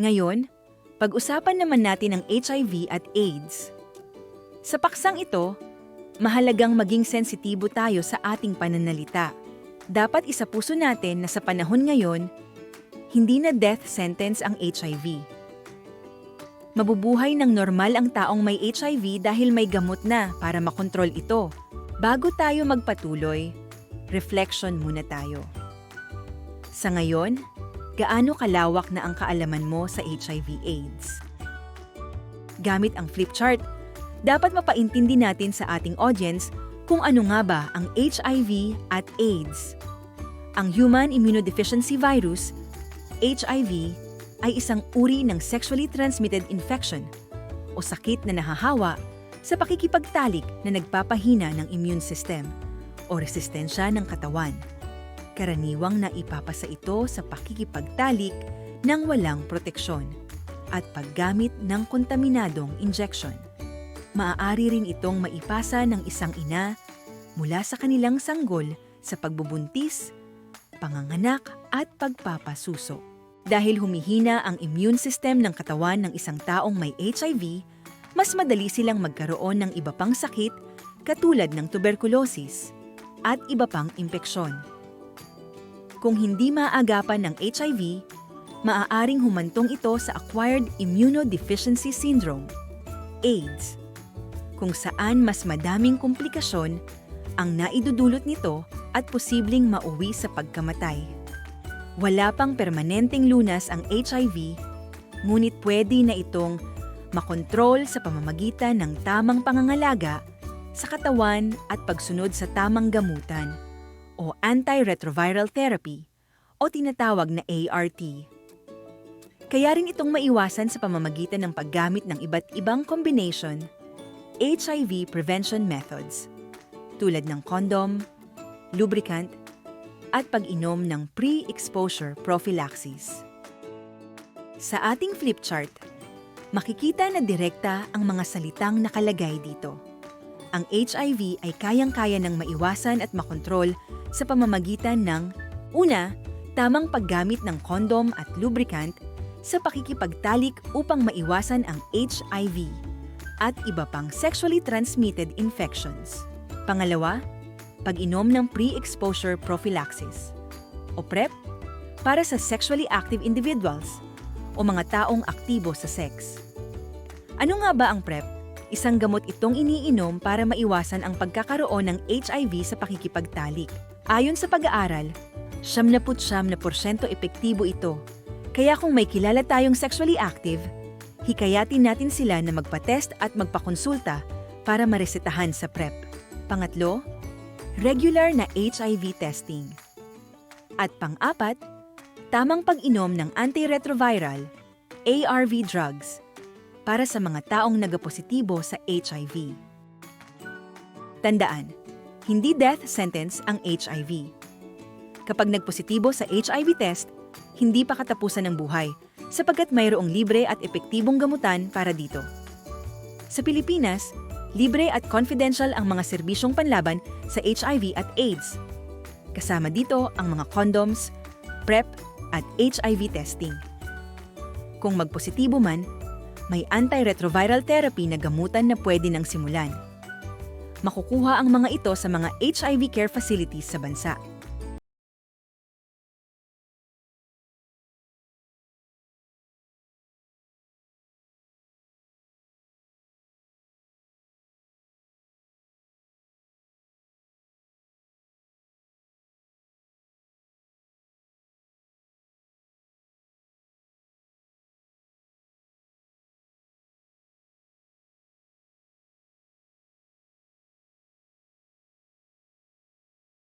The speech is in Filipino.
Ngayon, pag-usapan naman natin ang HIV at AIDS. Sa paksang ito, mahalagang maging sensitibo tayo sa ating pananalita. Dapat isapuso natin na sa panahon ngayon, hindi na death sentence ang HIV. Mabubuhay ng normal ang taong may HIV dahil may gamot na para makontrol ito. Bago tayo magpatuloy, reflection muna tayo. Sa ngayon, gaano kalawak na ang kaalaman mo sa HIV/AIDS? Gamit ang flip chart, dapat mapaintindi natin sa ating audience kung ano nga ba ang HIV at AIDS. Ang Human Immunodeficiency Virus, HIV, ay isang uri ng sexually transmitted infection o sakit na nahahawa sa pakikipagtalik na nagpapahina ng immune system o resistensya ng katawan. Karaniwang naipapasa ito sa pakikipagtalik ng walang proteksyon at paggamit ng kontaminadong injection. Maaari rin itong maipasa ng isang ina mula sa kanilang sanggol sa pagbubuntis, panganganak at pagpapasuso. Dahil humihina ang immune system ng katawan ng isang taong may HIV, mas madali silang magkaroon ng iba pang sakit katulad ng tuberculosis at iba pang impeksyon. Kung hindi maagapan ng HIV, maaaring humantong ito sa Acquired Immunodeficiency Syndrome, AIDS, kung saan mas madaming komplikasyon ang naidudulot nito at posibleng mauwi sa pagkamatay. Wala pang permanenteng lunas ang HIV, ngunit pwede na itong makontrol sa pamamagitan ng tamang pangangalaga sa katawan at pagsunod sa tamang gamutan o antiretroviral therapy o tinatawag na ART. Kaya rin itong maiwasan sa pamamagitan ng paggamit ng iba't ibang combination HIV prevention methods tulad ng condom, lubricant, at pag-inom ng pre-exposure prophylaxis. Sa ating flip chart, makikita na direkta ang mga salitang nakalagay dito. Ang HIV ay kayang-kaya ng maiwasan at makontrol sa pamamagitan ng una, tamang paggamit ng condom at lubricant sa pakikipagtalik upang maiwasan ang HIV at iba pang sexually transmitted infections. Pangalawa, pag-inom ng pre-exposure prophylaxis o PrEP para sa sexually active individuals o mga taong aktibo sa sex. Ano nga ba ang PrEP? Isang gamot itong iniinom para maiwasan ang pagkakaroon ng HIV sa pakikipagtalik. Ayon sa pag-aaral, 99% epektibo ito. Kaya kung may kilala tayong sexually active, hikayatin natin sila na magpa-test at magpakonsulta para maresetahan sa PrEP. Pangatlo, regular na HIV testing. At pang-apat, tamang pag-inom ng antiretroviral, ARV drugs, para sa mga taong nagapositibo sa HIV. Tandaan, hindi death sentence ang HIV. Kapag nagpositibo sa HIV test, hindi pa katapusan ng buhay sapagkat mayroong libre at epektibong gamutan para dito. Sa Pilipinas, libre at confidential ang mga serbisyong panlaban sa HIV at AIDS. Kasama dito ang mga condoms, PrEP at HIV testing. Kung magpositibo man, may antiretroviral therapy na gamutan na pwede nang simulan. Makukuha ang mga ito sa mga HIV care facilities sa bansa.